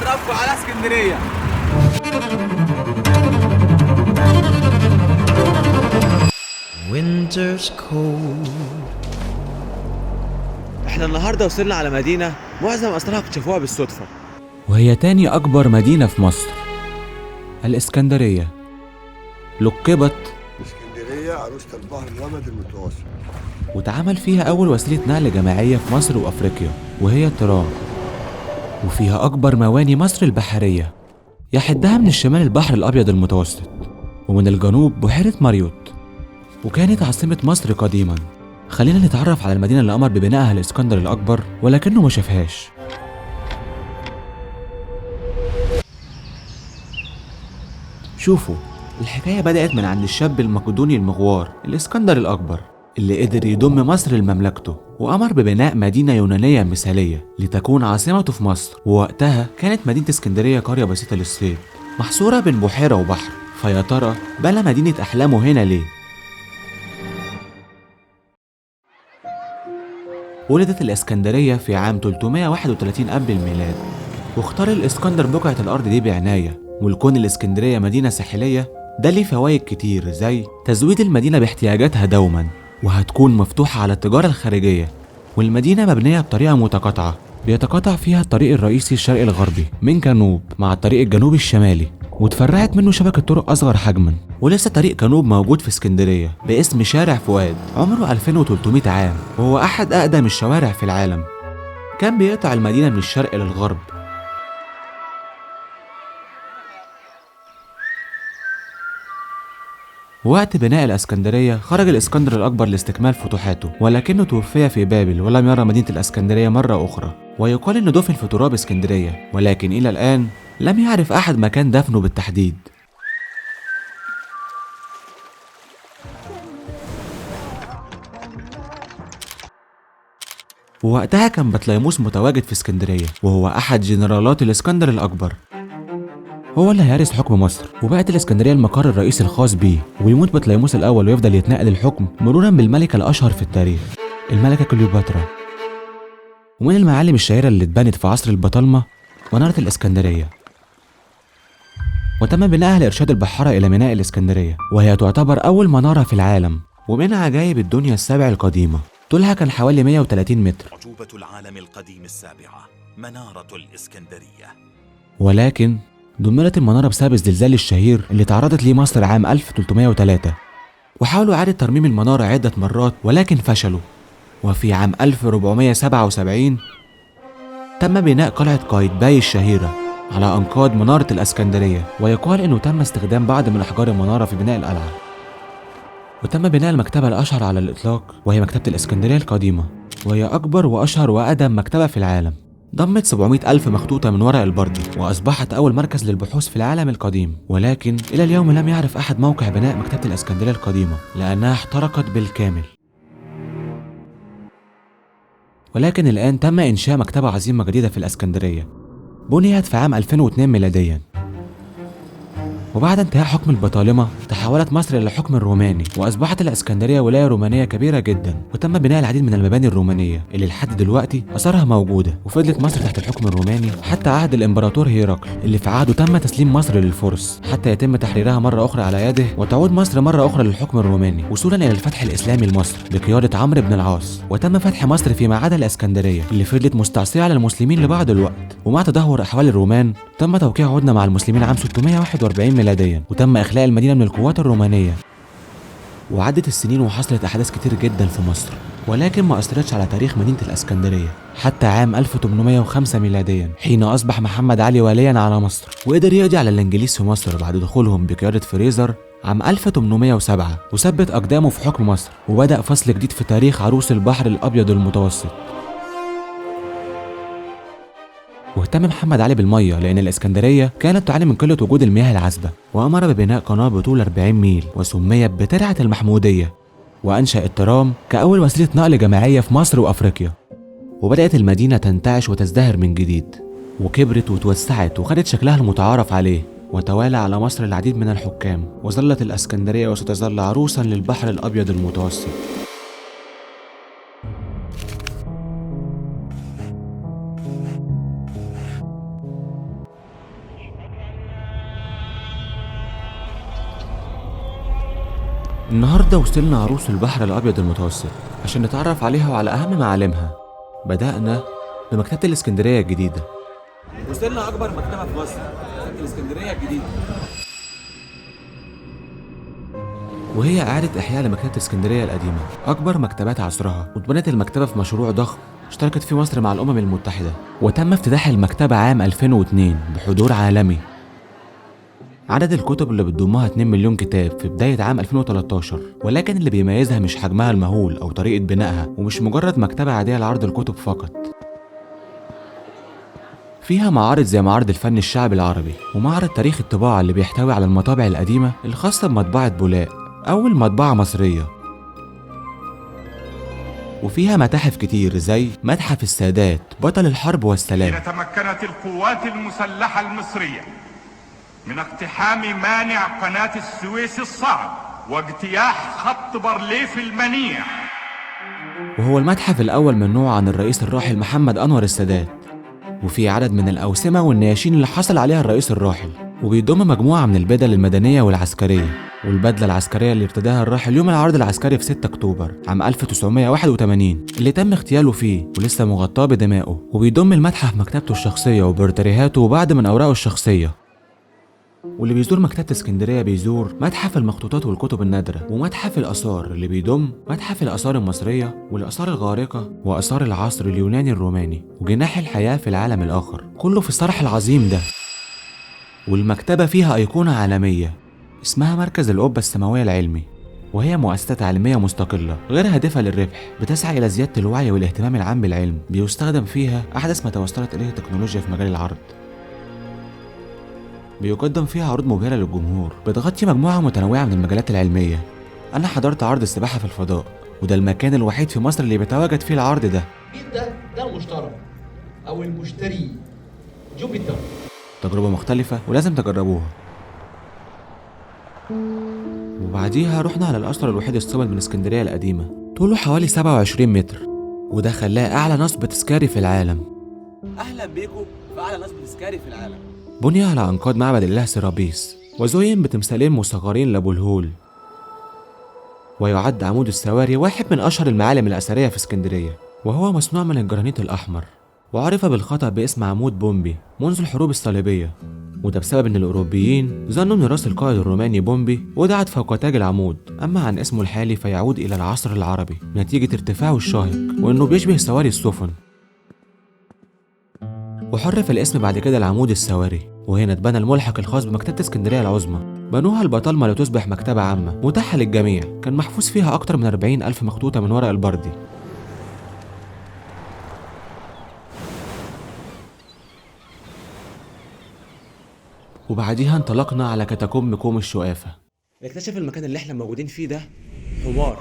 نعرفكم على اسكندريه. Winter's cold. احنا النهارده وصلنا على مدينه معظم اسرارها اكتشفوها بالصدفه، وهي تاني أكبر مدينة في مصر، الإسكندرية. لقبت اسكندرية عروسة البحر الأبيض المتوسط، واتعمل فيها أول وسيلة نقل جماعية في مصر وأفريقيا وهي الترام، وفيها أكبر مواني مصر البحرية، يحدها من الشمال البحر الأبيض المتوسط ومن الجنوب بحيرة ماريوت، وكانت عاصمة مصر قديما. خلينا نتعرف على المدينة اللي أمر ببنائها الإسكندر الأكبر ولكنه ما شافهاش. شوفوا، الحكاية بدأت من عند الشاب المقدوني المغوار الإسكندر الأكبر اللي قدر يضم مصر لمملكته، وأمر ببناء مدينة يونانية مثالية لتكون عاصمته في مصر. ووقتها كانت مدينة اسكندرية قرية بسيطة للصيد محصورة بين بحيرة وبحر. فيا ترى بنى مدينة أحلامه هنا ليه؟ ولدت الإسكندرية في عام 331 قبل الميلاد، واختار الإسكندر بقعة الأرض دي بعناية. والكون الإسكندرية مدينة ساحلية ده ليه فوايد كتير، زي تزويد المدينة باحتياجاتها دوما، وهتكون مفتوحة على التجارة الخارجية. والمدينة مبنية بطريقة متقاطعة، بيتقاطع فيها الطريق الرئيسي الشرقي الغربي من جنوب مع الطريق الجنوبي الشمالي، وتفرعت منه شبكة طرق أصغر حجما. ولسه طريق جنوب موجود في اسكندرية باسم شارع فؤاد، عمره 2300 عام، وهو أحد أقدم الشوارع في العالم. كان بيقطع المدينة من الشرق للغرب. وقت بناء الإسكندرية خرج الإسكندر الأكبر لاستكمال فتوحاته، ولكنه توفي في بابل ولم يرى مدينة الإسكندرية مرة أخرى. ويقال إنه دفن في تراب اسكندرية، ولكن إلى الآن لم يعرف أحد مكان دفنه بالتحديد. ووقتها كان بطليموس متواجد في اسكندرية، وهو أحد جنرالات الإسكندر الأكبر. هو اللي هيرث حكم مصر، وبقت الإسكندرية المقر الرئيسي الخاص بيه. ويموت بطليموس الأول ويفضل يتنقل الحكم مرورا بالملكة الأشهر في التاريخ، الملكة كليوباترا. ومن المعالم الشهيرة اللي اتبنت في عصر البطالمة منارة الإسكندرية، وتم بنائها لإرشاد البحارة إلى ميناء الإسكندرية، وهي تعتبر أول منارة في العالم ومن عجائب الدنيا السبع القديمة. طولها كان حوالي 130 متر. عجوبة العالم القديم السابعة، منارة الإسكندرية. ولكن دمرت المنارة بسبب الزلزال الشهير اللي تعرضت ليه مصر عام 1303، وحاولوا إعادة ترميم المنارة عدة مرات ولكن فشلوا. وفي عام 1477 تم بناء قلعة قايتباي الشهيرة على أنقاض منارة الإسكندرية، ويقال إنه تم استخدام بعض من أحجار المنارة في بناء القلعة. وتم بناء المكتبة الأشهر على الإطلاق، وهي مكتبة الإسكندرية القديمة، وهي أكبر وأشهر وأقدم مكتبة في العالم. ضمت 700 ألف مخطوطة من ورق البردي، وأصبحت أول مركز للبحوث في العالم القديم. ولكن إلى اليوم لم يعرف أحد موقع بناء مكتبة الإسكندرية القديمة لأنها احترقت بالكامل. ولكن الآن تم إنشاء مكتبة عظيمة جديدة في الإسكندرية، بنيت في عام 2002 ميلاديا. وبعد انتهاء حكم البطالمة تحولت مصر إلى الحكم الروماني، وأصبحت الإسكندرية ولاية رومانية كبيرة جدا. وتم بناء العديد من المباني الرومانية اللي لحد دلوقتي أثارها موجودة. وفضلت مصر تحت الحكم الروماني حتى عهد الإمبراطور هيراقل، اللي في عهده تم تسليم مصر للفرس حتى يتم تحريرها مرة أخرى على يده، وتعود مصر مرة أخرى للحكم الروماني وصولا إلى الفتح الإسلامي لمصر بقيادة عمرو بن العاص. وتم فتح مصر فيما عدا الإسكندرية اللي فضلت مستعصية على المسلمين لبعض الوقت. ومع تدهور أحوال الرومان تم توقيع هدنة مع المسلمين عام 641 ميلاديا، وتم إخلاء المدينة من القوات الرومانية. وعدت السنين وحصلت أحداث كتير جدا في مصر، ولكن ما أثرتش على تاريخ مدينة الإسكندرية حتى عام 1805 ميلاديا، حين أصبح محمد علي واليا على مصر، وقدر يقضي على الإنجليز في مصر بعد دخولهم بقيادة فريزر عام 1807، وثبت أقدامه في حكم مصر، وبدأ فصل جديد في تاريخ عروس البحر الأبيض المتوسط. واهتم محمد علي بالمية لأن الإسكندرية كانت تعاني من قلة وجود المياه العذبة، وأمر ببناء قناة بطول 40 ميل وسميت بترعة المحمودية، وأنشأ الترام كأول وسيلة نقل جماعية في مصر وأفريقيا. وبدأت المدينة تنتعش وتزدهر من جديد، وكبرت وتوسعت وخدت شكلها المتعارف عليه. وتوالى على مصر العديد من الحكام، وظلت الإسكندرية وستظل عروسا للبحر الأبيض المتوسط. النهاردة وصلنا عروس البحر الأبيض المتوسط عشان نتعرف عليها وعلى أهم معالمها. بدأنا بمكتبة الإسكندرية الجديدة. وصلنا أكبر مكتبة في مصر، مكتبة الإسكندرية الجديدة، وهي إعادة إحياء لمكتبة اسكندرية القديمة، أكبر مكتبات عصرها. واتبنت المكتبة في مشروع ضخم اشتركت فيه مصر مع الأمم المتحدة، وتم افتتاح المكتبة عام 2002 بحضور عالمي. عدد الكتب اللي بتضمها 2 مليون كتاب في بداية عام 2013، ولكن اللي بيميزها مش حجمها المهول أو طريقة بنائها، ومش مجرد مكتبة عادية لعرض الكتب فقط. فيها معارض زي معرض الفن الشعبي العربي، ومعرض تاريخ الطباعة اللي بيحتوي على المطابع القديمة الخاصة بمطبعة بولاق، أول مطبعة مصرية. وفيها متاحف كتير زي متحف السادات بطل الحرب والسلام. حين تمكنت القوات المسلحة المصرية من اقتحام مانع قناة السويس الصعب واجتياح خط بارليف المنيع، وهو المتحف الأول من نوعه عن الرئيس الراحل محمد أنور السادات، وفي عدد من الأوسمة والنياشين اللي حصل عليها الرئيس الراحل، وبيضم مجموعة من البدل المدنية والعسكرية. والبدلة العسكرية اللي ارتداها الراحل يوم العرض العسكري في 6 أكتوبر عام 1981 اللي تم اغتياله فيه ولسه مغطاه بدمائه. وبيضم المتحف مكتبته الشخصية وبورتريهاته وبعض من أوراقه الشخصية. واللي بيزور مكتبة اسكندرية بيزور متحف المخطوطات والكتب النادرة، ومتحف الآثار اللي بيضم متحف الآثار المصرية والآثار الغارقة وآثار العصر اليوناني الروماني وجناح الحياة في العالم الآخر، كله في الصرح العظيم ده. والمكتبة فيها أيقونة عالمية اسمها مركز القبة السماوية العلمي، وهي مؤسسة تعليمية مستقلة غير هادفة للربح بتسعى إلى زيادة الوعي والاهتمام العام بالعلم. بيستخدم فيها أحدث ما توصلت إليه التكنولوجيا في مجال العرض. بيقدم فيها عروض مبهرة للجمهور بتغطي مجموعة متنوعة من المجالات العلمية. أنا حضرت عرض السباحة في الفضاء، وده المكان الوحيد في مصر اللي بيتواجد فيه العرض ده. ده المشترك أو المشتري جوبيتر. تجربة مختلفة ولازم تجربوها. وبعديها رحنا على الأسطر الوحيد الصامد من اسكندرية القديمة، طوله حوالي 27 متر، وده خلاه أعلى نصب تذكاري في العالم. أهلا بيكم في أعلى نصب تذكاري في العالم. بني على أنقاض معبد الإله سيرابيس، وزين بتمثالين مصغرين لأبو الهول. ويعد عمود السواري واحد من أشهر المعالم الأثرية في اسكندرية، وهو مصنوع من الجرانيت الأحمر، وعرف بالخطأ باسم عمود بومبي منذ الحروب الصليبية، وده بسبب إن الأوروبيين ظنوا إن راس القائد الروماني بومبي وضعت فوق تاج العمود، أما عن اسمه الحالي فيعود إلى العصر العربي نتيجة ارتفاعه الشاهق وإنه بيشبه سواري السفن. وحرف الاسم بعد كده العمود السواري. وهنا اتبنى الملحق الخاص بمكتبة اسكندرية العظمى، بنوها البطالمة لتصبح مكتبة عامة متاحة للجميع، كان محفوظ فيها أكتر من 40,000 مخطوطة من ورق البردي. وبعديها انطلقنا على كاتاكومب كوم الشقافة. اكتشف المكان اللي احنا موجودين فيه ده حمار.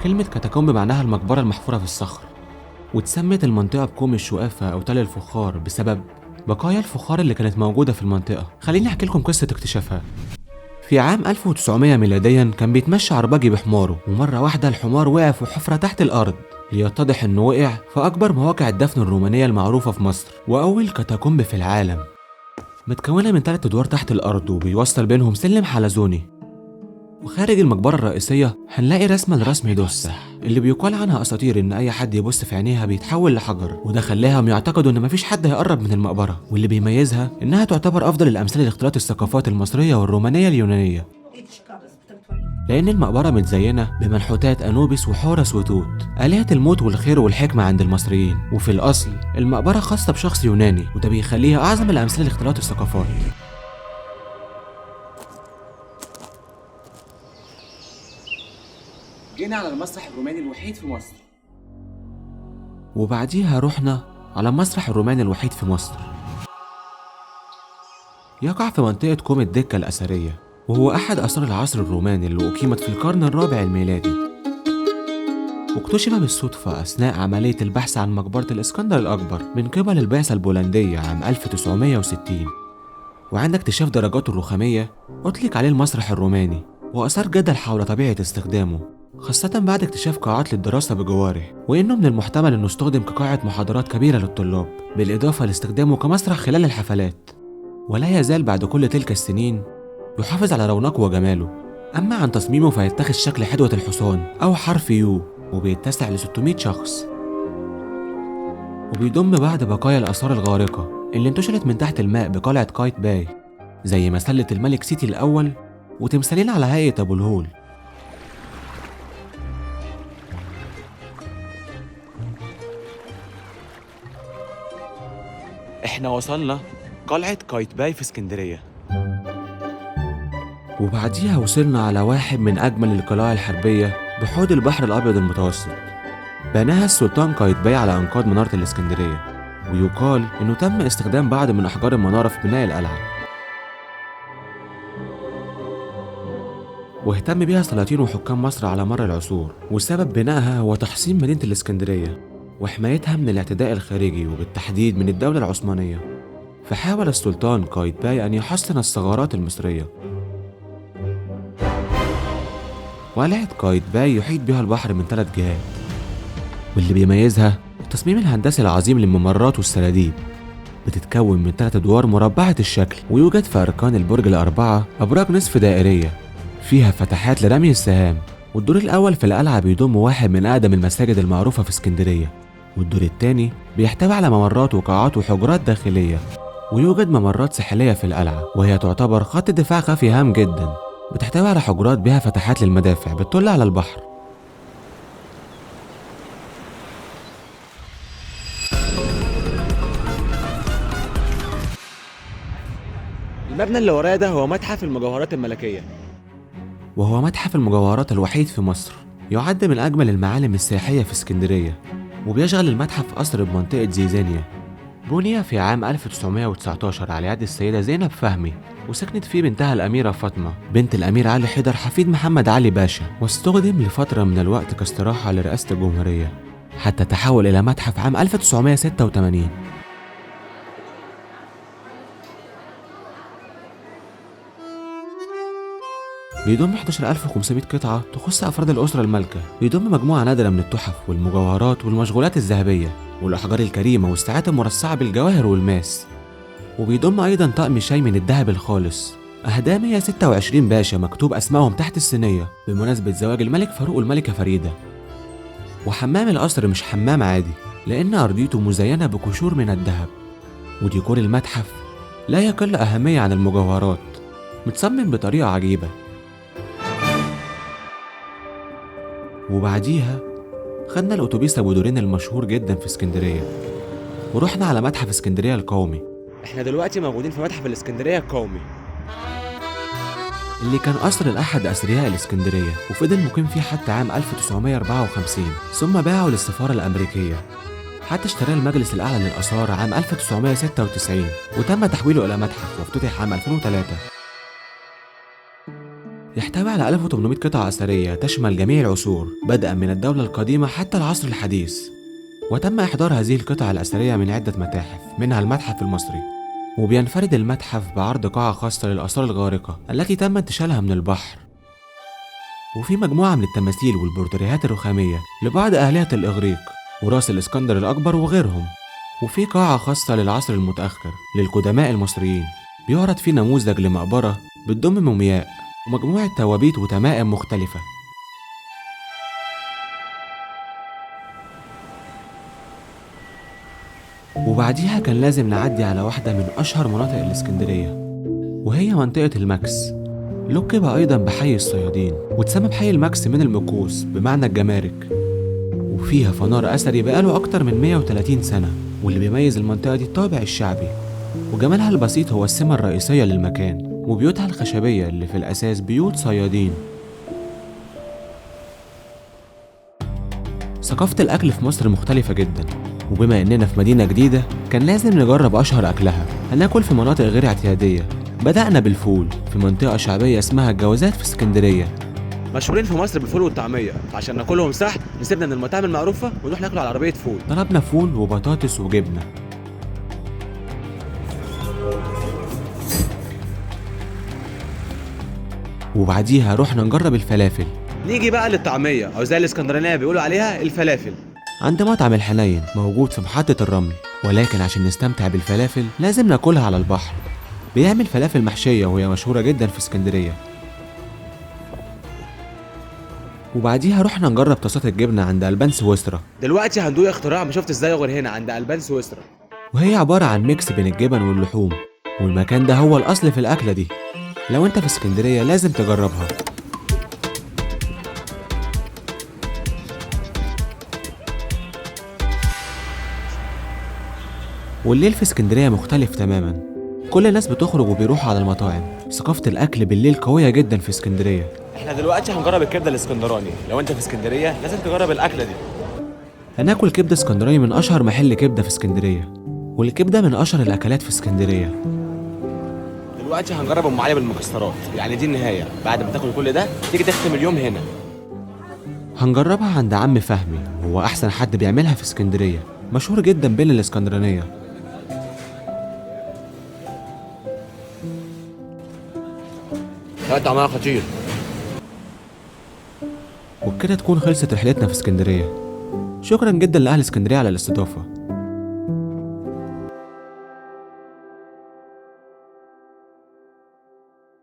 كلمة كاتاكومب معناها المقبرة المحفورة في الصخر، واتسمت المنطقة بكوم الشقافة أو تل الفخار بسبب بقايا الفخار اللي كانت موجودة في المنطقة. خليني أحكي لكم قصة اكتشافها. في عام 1900 ميلاديا كان بيتمشى عرباجي بحماره، ومرة واحدة الحمار وقع في حفرة تحت الأرض، ليتضح إنه وقع في أكبر مواقع الدفن الرومانية المعروفة في مصر، وأول كاتاكومب في العالم، متكونة من 3 أدوار تحت الأرض وبيوصل بينهم سلم حلزوني. وخارج المقبرة الرئيسية هنلاقي رسمة لراس ميدوسا اللي بيقال عنها أساطير إن أي حد يبص في عينيها بيتحول لحجر، وده خلاهم يعتقدوا إن مفيش حد هيقرب من المقبرة، واللي بيميزها إنها تعتبر أفضل الأمثلة لاختلاط الثقافات المصرية والرومانية اليونانية، لأن المقبرة متزينة بمنحوتات أنوبيس وحورس وتوت، آلهة الموت والخير والحكمة عند المصريين. وفي الأصل المقبرة خاصة بشخص يوناني، وده بيخليها أعظم الأمثلة لاختلاط الثقافات. جينا على المسرح الروماني الوحيد في مصر. وبعديها رحنا على المسرح الروماني الوحيد في مصر، يقع في منطقة كوم الدكة الأثرية، وهو أحد آثار العصر الروماني اللي أقيمت في القرن الرابع الميلادي، واكتشف بالصدفة أثناء عملية البحث عن مقبرة الإسكندر الأكبر من قبل البعثة البولندية عام 1960. وعند اكتشاف درجاته الرخامية أطلق عليه المسرح الروماني، وأثار جدل حول طبيعة استخدامه، خاصة بعد اكتشاف قاعات للدراسة بجواره، وإنه من المحتمل إنه استخدم كقاعة محاضرات كبيرة للطلاب، بالإضافة لاستخدامه كمسرح خلال الحفلات. ولا يزال بعد كل تلك السنين يحافظ على رونقه وجماله، أما عن تصميمه فيتخذ شكل حدوة الحصان أو حرف يو، وبيتسع ل 600 شخص، وبيضم بعض بقايا الآثار الغارقة اللي انتشرت من تحت الماء بقلعة قايت باي، زي مسلة الملك سيتي الأول وتمثالين على هيئة أبو الهول. احنا وصلنا قلعة قايتباي في اسكندرية. وبعديها وصلنا على واحد من أجمل القلاع الحربية بحوض البحر الأبيض المتوسط، بناها السلطان قايتباي على أنقاض منارة الإسكندرية، ويقال إنه تم استخدام بعض من أحجار المنارة في بناء القلعة، واهتم بها سلاطين وحكام مصر على مر العصور. وسبب بنائها هو تحصين مدينة الإسكندرية وحمايتها من الاعتداء الخارجي وبالتحديد من الدولة العثمانية. فحاول السلطان قايتباي أن يحصن الثغرات المصرية، وقلعة قايتباي يحيط بها البحر من 3 جهات، واللي بيميزها التصميم الهندسي العظيم للممرات والسراديب. بتتكون من 3 أدوار مربعة الشكل، ويوجد في أركان البرج الأربعة أبراج نصف دائرية فيها فتحات لرمي السهام. والدور الأول في القلعة بيضم واحد من أقدم المساجد المعروفة في اسكندرية، والدور الثاني بيحتوي على ممرات وقاعات وحجرات داخلية. ويوجد ممرات ساحلية في القلعة، وهي تعتبر خط دفاع خفي هام جدا، بتحتوي على حجرات بها فتحات للمدافع بتطل على البحر. المبنى اللي ورايا ده هو متحف المجوهرات الملكية، وهو متحف المجوهرات الوحيد في مصر، يعد من أجمل المعالم السياحية في اسكندرية. وبيشغل المتحف قصر بمنطقة زيزانيا، بني في عام 1919 على يد السيدة زينب فهمي، وسكنت فيه بنتها الأميرة فاطمة بنت الأمير علي حيدر حفيد محمد علي باشا، واستخدم لفترة من الوقت كاستراحة لرئاسة الجمهورية حتى تحول إلى متحف عام 1986. بيضم 11500 قطعة تخص أفراد الأسرة المالكة، بيضم مجموعة نادرة من التحف والمجوهرات والمشغولات الذهبية والأحجار الكريمة والساعات المرصعة بالجواهر والماس. وبيضم أيضا طقم شاي من الذهب الخالص أهداه 126 باشا مكتوب أسمائهم تحت الصينية بمناسبة زواج الملك فاروق والملكة فريدة. وحمام القصر مش حمام عادي، لأن أرضيته مزينة بقشور من الذهب. وديكور المتحف لا يقل أهمية عن المجوهرات، متصمم بطريقة عجيبة. وبعديها خدنا الأتوبيس أبو دورين المشهور جدا في اسكندرية، ورحنا على متحف اسكندرية القومي. احنا دلوقتي موجودين في متحف الاسكندرية القومي، اللي كان قصر لأحد أثرياء الإسكندرية، وفضل مقيم فيه حتى عام 1954، ثم باعه للسفارة الأمريكية حتى اشتراه المجلس الأعلى للآثار عام 1996، وتم تحويله إلى متحف وافتتح عام 2003. يحتوي على 1800 قطعة أثرية تشمل جميع العصور بدءا من الدولة القديمة حتى العصر الحديث، وتم إحضار هذه القطع الأثرية من عدة متاحف منها المتحف المصري. وبينفرد المتحف بعرض قاعة خاصة للآثار الغارقة التي تم انتشالها من البحر، وفي مجموعة من التماثيل والبورتريهات الرخامية لبعض آلهة الإغريق وراس الإسكندر الأكبر وغيرهم. وفي قاعة خاصة للعصر المتأخر للقدماء المصريين، بيعرض فيه نموذج لمقبرة بتضم مومياء ومجموعة توابيت وتمائم مختلفة. وبعديها كان لازم نعدي على واحدة من أشهر مناطق الإسكندرية، وهي منطقة الماكس، لقب أيضا بحي الصيادين، وتسمى بحي الماكس من المكوس بمعنى الجمارك. وفيها فنار أثري بقاله أكتر من 130 سنة، واللي بيميز المنطقة دي الطابع الشعبي، وجمالها البسيط هو السمة الرئيسية للمكان، وبيوتها الخشبية اللي في الأساس بيوت صيادين. ثقافة الأكل في مصر مختلفة جدا، وبما إننا في مدينة جديدة كان لازم نجرب أشهر أكلها. هناكل في مناطق غير اعتيادية. بدأنا بالفول في منطقة شعبية اسمها الجوازات في اسكندرية، مشهورين في مصر بالفول والطعمية، عشان ناكلهم صح نسيبنا من المطاعم المعروفة ونروح ناكل على عربية فول. طلبنا فول وبطاطس وجبنة. وبعديها رحنا نجرب الفلافل. نيجي بقى للطعمية أو زي الإسكندرانية بيقولوا عليها الفلافل، عند مطعم الحنين موجود في محطة الرمل. ولكن عشان نستمتع بالفلافل لازم ناكلها على البحر. بيعمل فلافل محشية وهي مشهورة جدا في اسكندرية. وبعديها رحنا نجرب طاسات الجبنة عند ألبان سويسرا، دلوقتي هندوق اختراع ما شفت ازاي غير هنا عند ألبان سويسرا. وهي عبارة عن ميكس بين الجبن واللحوم، والمكان ده هو الأصل في الأكلة دي. لو انت في اسكندرية لازم تجربها. والليل في اسكندرية مختلف تماما، كل الناس بتخرج وبيروحوا على المطاعم. ثقافة الأكل بالليل قوية جدا في اسكندرية. احنا دلوقتي هنجرب الكبده الاسكندراني، لو انت في اسكندريه لازم تجرب الاكله دي. هناكل كبدة اسكندراني من أشهر محل كبدة في اسكندرية، والكبدة من أشهر الأكلات في اسكندرية. دلوقتي هنجرب ام علي بالمكسرات، يعني دي النهايه، بعد ما تاكل كل ده تيجي تختم اليوم هنا. هنجربها عند عم فهمي، هو أحسن حد بيعملها في اسكندرية، مشهور جدا بين الاسكندرانية. لا طعمها خطير. وبكده تكون خلصت رحلتنا في اسكندرية. شكرا جدا لأهل اسكندرية على الاستضافة.